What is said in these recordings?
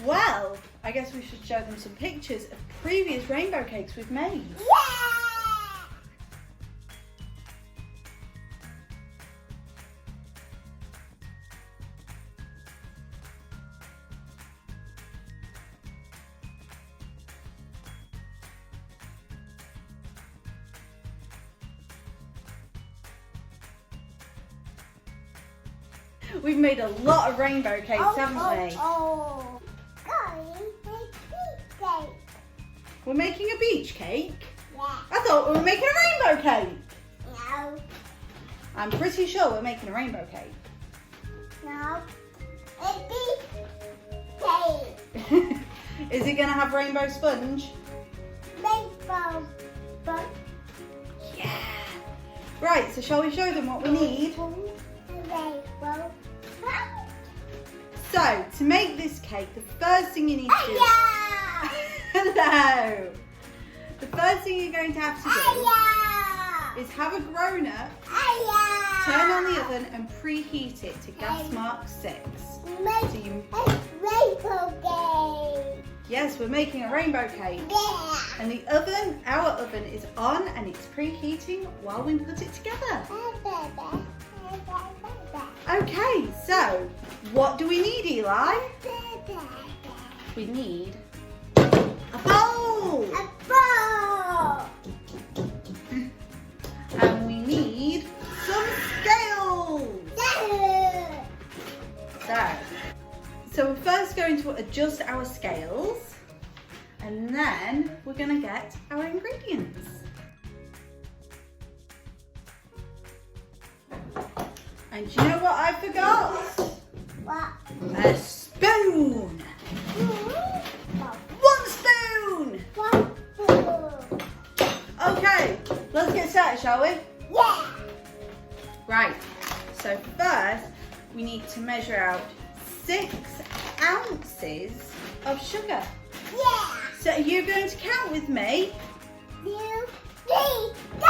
Well, I guess we should show them some pictures of previous rainbow cakes we've made. Yeah! We've made a lot of rainbow cakes, haven't we? Oh. Going to cake. We're making a beach cake? Yeah. I thought we were making a rainbow cake. No. I'm pretty sure we're making a rainbow cake. No. A beach cake. Is it going to have rainbow sponge? Rainbow sponge. Yeah. Right, so shall we show them what we need? Rainbow sponge. So, to make this cake, the first thing you need to do... Yeah. Hello! The first thing you're going to have to do Yeah. is have a grown-up, Yeah. turn on the oven and preheat it to gas mark 6. Make So you... a rainbow cake. Yes, we're making a rainbow cake. Yeah. And the oven, our oven is on and it's preheating while we put it together. Okay, so what do we need, Eli? We need a bowl. A ball. And we need some scales. So we're first going to adjust our scales and then we're going to get our ingredients. And do you know what I forgot? What? A spoon. 1 spoon. Okay, let's get started, shall we? Yeah. Right, so first we need to measure out 6 ounces of sugar. Yeah. So are you going to count with me? 2, 3, go.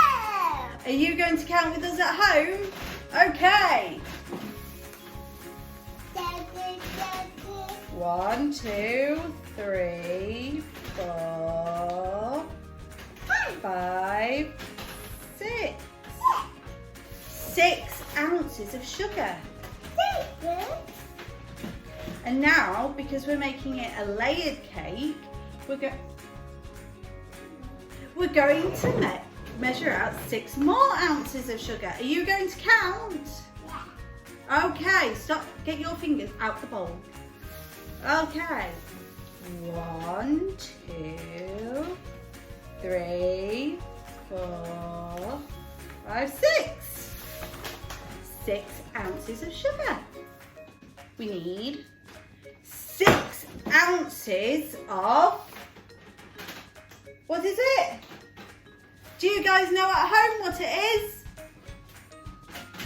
Are you going to count with us at home? Okay. 1, 2, 3, 4, 5, 6. 6 ounces of sugar. And now, because we're making it a layered cake, we're going to measure out 6 more ounces of sugar. Are you going to count? Yeah. Okay, stop. Get your fingers out the bowl. Okay. 1, 2, 3, 4, 5, 6. 6 ounces of sugar. We need 6 ounces of, what is it? Do you guys know at home what it is?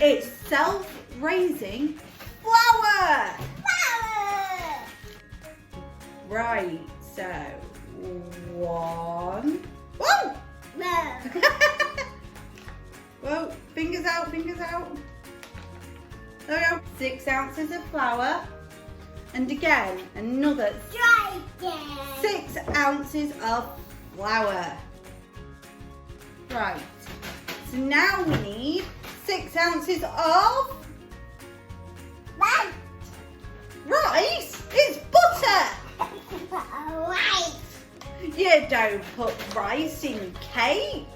It's self-raising flour. Flower. Right, so 1. Whoa! No. Whoa, fingers out, fingers out. There we go. 6 ounces of flour. And again, another Try again. 6 ounces of flour. Right, so now we need 6 ounces of Right. rice. It's butter. Right. You don't put rice in cake,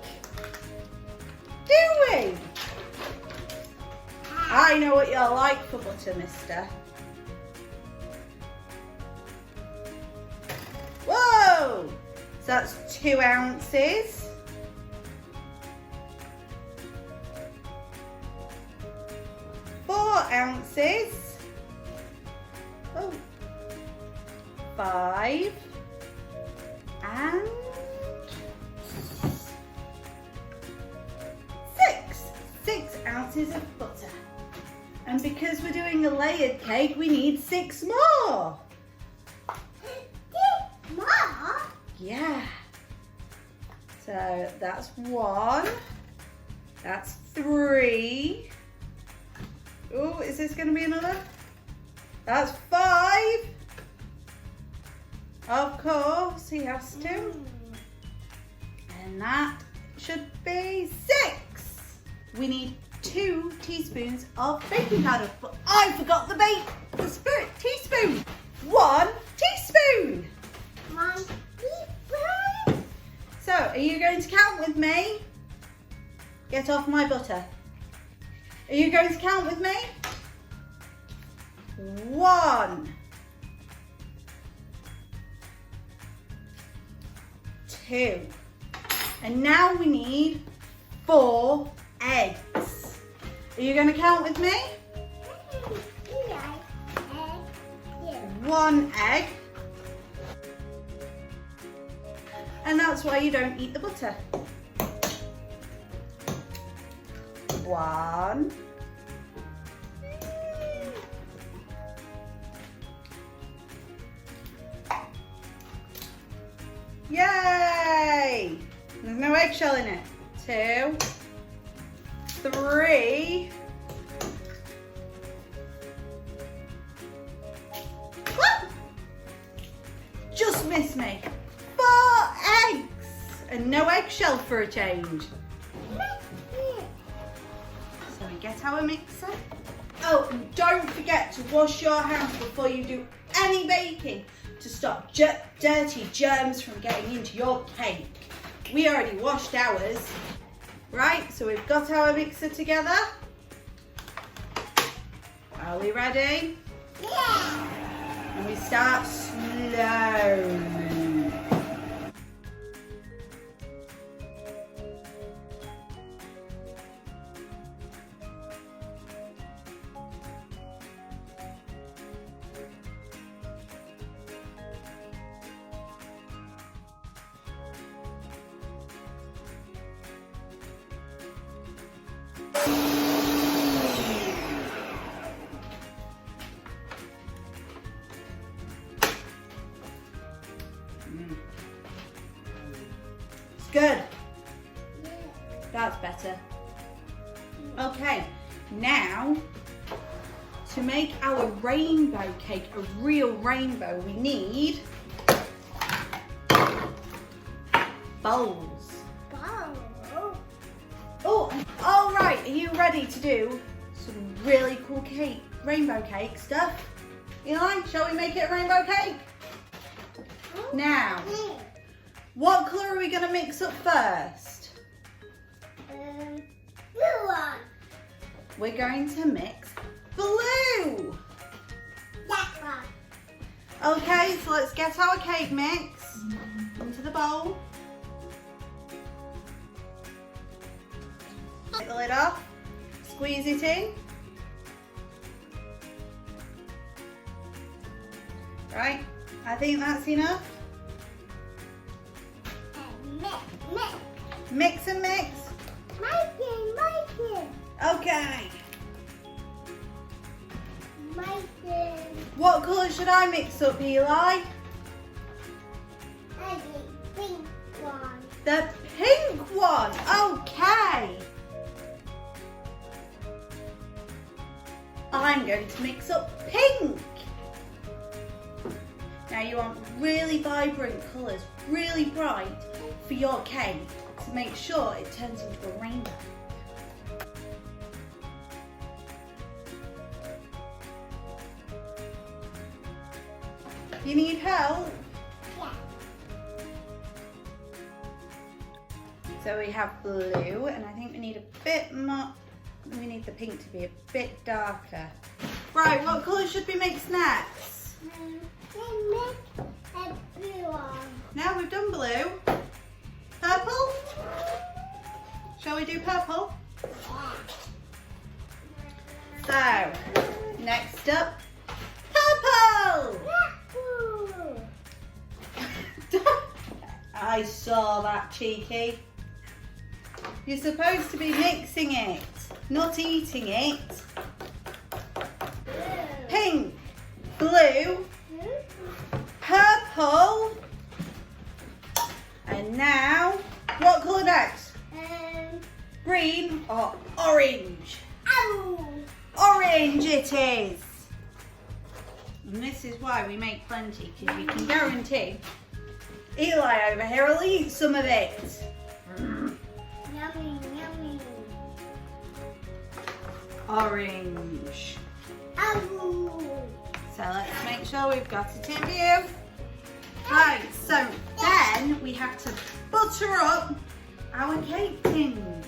do we? I know what you're like for butter, mister. Whoa! So that's 2 ounces. 4 ounces. Oh. 5. And 6. 6 ounces of butter. And because we're doing a layered cake, we need 6 more. More? Yeah. So that's 1. That's 3. Oh, is this going to be another? That's 5. Of course, he has to. And that should be 6. We need 2 teaspoons of baking powder. But I forgot the spirit teaspoon. 1 teaspoon. 1 teaspoon. So, are you going to count with me? Get off my butter. Are you going to count with me? 1, 2, and now we need 4 eggs. Are you going to count with me? 1 egg. And that's why you don't eat the butter. 1. Yay! There's no eggshell in it. 2, 3. Just missed me. 4 eggs and no eggshell for a change. So we get our mixer. Oh, and don't forget to wash your hands before you do any baking to stop dirty germs from getting into your cake. We already washed ours. Right, so we've got our mixer together. Are we ready? Yeah. And we start slowly. It's good. That's better. Okay, now to make our rainbow cake a real rainbow, we need bowls. Oh, all right. Are you ready to do some really cool cake, rainbow cake stuff? Eli, shall we make it a rainbow cake? Now, what colour are we going to mix up first? Blue one. We're going to mix blue. That one. Okay, so let's get our cake mix into the bowl. Take the lid off, squeeze it in. Right, I think that's enough. Mix and mix. Making. Okay. Making. What colour should I mix up, Eli? Pink one. The pink one. Okay. I'm going to mix up pink. Now you want really vibrant colours, really bright for your cake to make sure it turns into a rainbow. You need help? Yeah. So we have blue, and I think we need a bit more, we need the pink to be a bit darker. Right, what colour should we mix next? Make a blue one. Now we've done blue. Purple? Shall we do purple? Yeah. So, next up, purple! I saw that, cheeky. You're supposed to be mixing it, not eating it. Pink, blue, purple, and now, what colour next? Green or orange? Ow. Orange it is. And this is why we make plenty, because you can guarantee Eli over here will eat some of it. Yummy, yummy. Orange. Oh. So let's make sure we've got it in view. Right, so then we have to butter up our cake tins.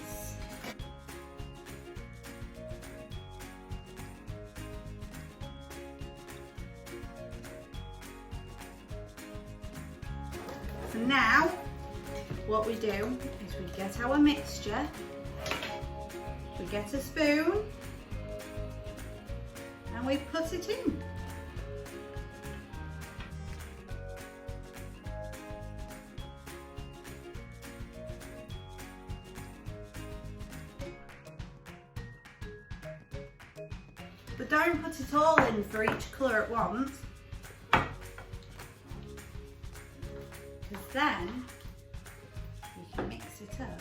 So now, what we do is we get our mixture, we get a spoon, and we put it in. But don't put it all in for each colour at once, because then you can mix it up.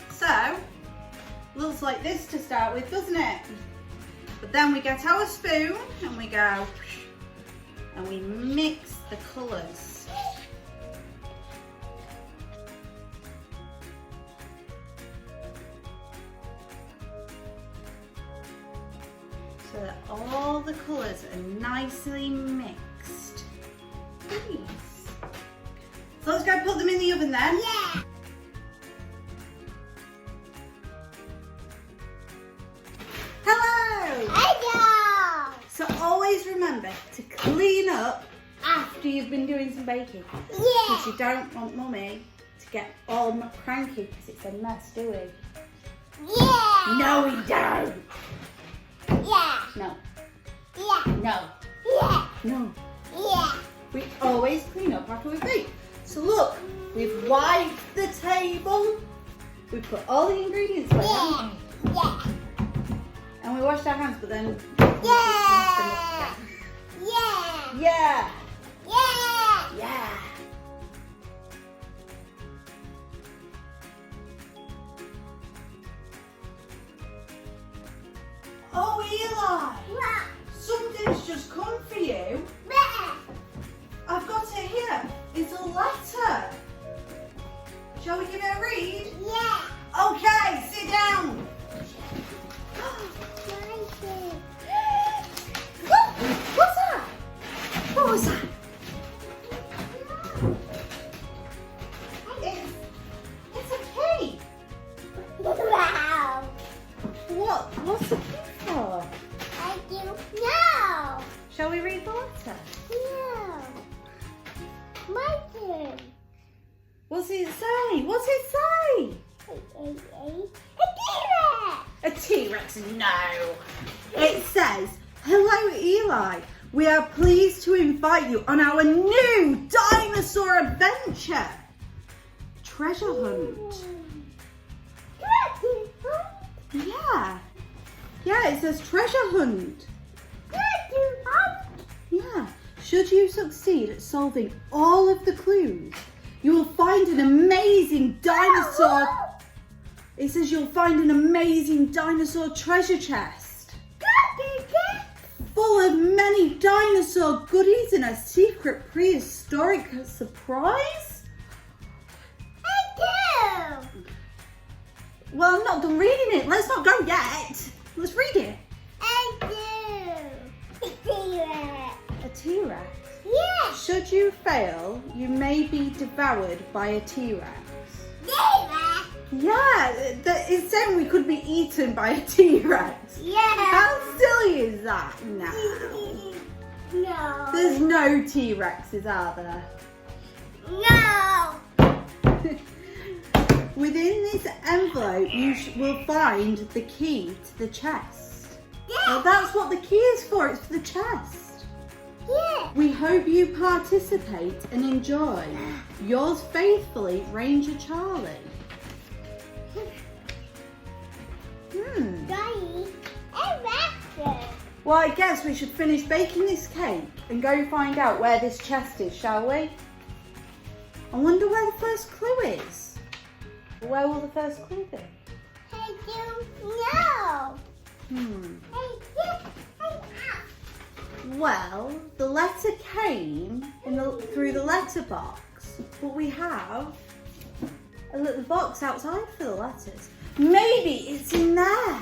So, looks like this to start with, doesn't it? But then we get our spoon and we go and we mix the colours. So that all the colours are nicely mixed. Nice. So let's go put them in the oven then. Yeah. Hello! Hello. So always remember to clean up after you've been doing some baking. Yeah. Because you don't want mummy to get all cranky because it's a mess, do we? Yeah. No, we don't. Yeah. No, Yeah. no, Yeah. no. Yeah. We always clean up after we bake. So look, we've wiped the table. We put all the ingredients away, haven't we? Yeah. And we washed our hands, but then Yeah. Yeah. yeah, Yeah. yeah. Oh, Eli, What? something's just come for you. Where? I've got it here. It's a letter. Shall we give it a read? Yeah. Okay, sit down. What's that? What was that? It's a key. Wow. What's the key for? I do know. Shall we read the letter? No. My turn. What's it say? What's it say? A T-Rex? No. It says, "Hello, Eli. We are pleased to invite you on our new dinosaur adventure. Treasure hunt." Yeah. Yeah, it says treasure hunt. Yeah. Should you succeed at solving all of the clues, you will find an amazing dinosaur. It says you'll find an amazing dinosaur treasure chest full of many dinosaur goodies and a secret prehistoric surprise. Well, I'm not done reading it. Let's not go yet. Let's read it. A T-Rex. Yeah. Should you fail, you may be devoured by a T-Rex. Yeah, it's saying we could be eaten by a T-Rex. Yeah. How silly is that? No. No. There's no T-Rexes, are there? No. Within this envelope, you will find the key to the chest. Well, that's what the key is for. It's for the chest. Yeah. We hope you participate and enjoy. Yours faithfully, Ranger Charlie. Daddy, embarking. Well, I guess we should finish baking this cake and go find out where this chest is, shall we? I wonder where the first clue is. Where will the first clue be? I don't know. Well, the letter came through the letterbox, but we have a little box outside for the letters. Maybe it's in there.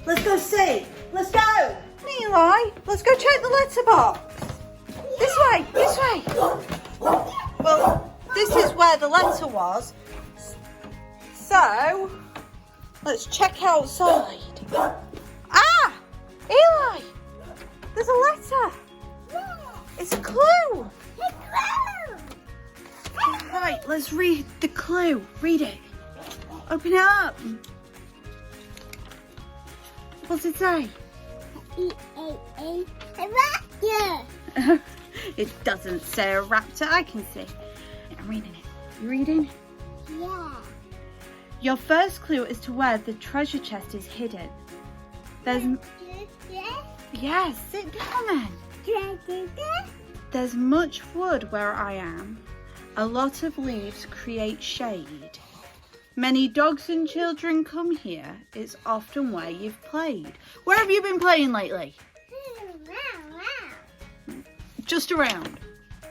Let's go see. Let's go. Eli, let's go check the letterbox. This way, this way. Well, this is where the letter was. So, let's check outside. Ah! Eli! There's a letter. It's a clue. Right, let's read the clue. Read it. Open it up. What's it say? Raptor. It doesn't say a raptor. I can see. I'm reading it. You reading? Yeah. Your first clue is to where the treasure chest is hidden. There's... Yes, sit down then. There's much wood where I am. A lot of leaves create shade. Many dogs and children come here. It's often where you've played. Where have you been playing lately? Just around.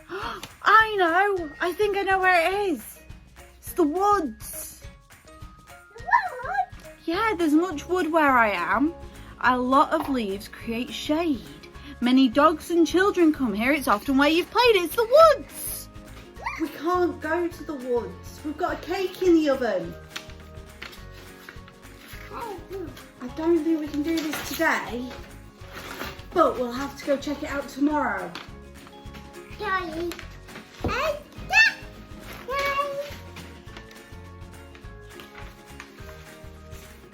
I know. I think I know where it is. It's the woods. Yeah, there's much wood where I am. A lot of leaves create shade. Many dogs and children come here. It's often where you've played. It's the woods. We can't go to the woods. We've got a cake in the oven. I don't think we can do this today, but we'll have to go check it out tomorrow. Daddy.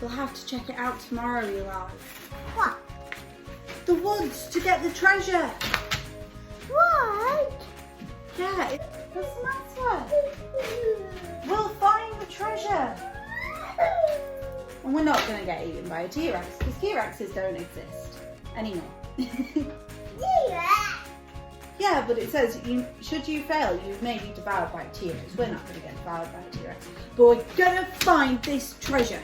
We'll have to check it out tomorrow, Eli. What? The woods to get the treasure. What? Yeah, it doesn't matter. We'll find the treasure. And we're not going to get eaten by a T-Rex because T-Rexes don't exist anymore. Yeah, but it says should you fail, you may be devoured by a T-Rex. We're not going to get devoured by a T-Rex. But we're going to find this treasure.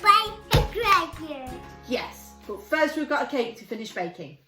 By a treasure. Yes, but first we've got a cake to finish baking.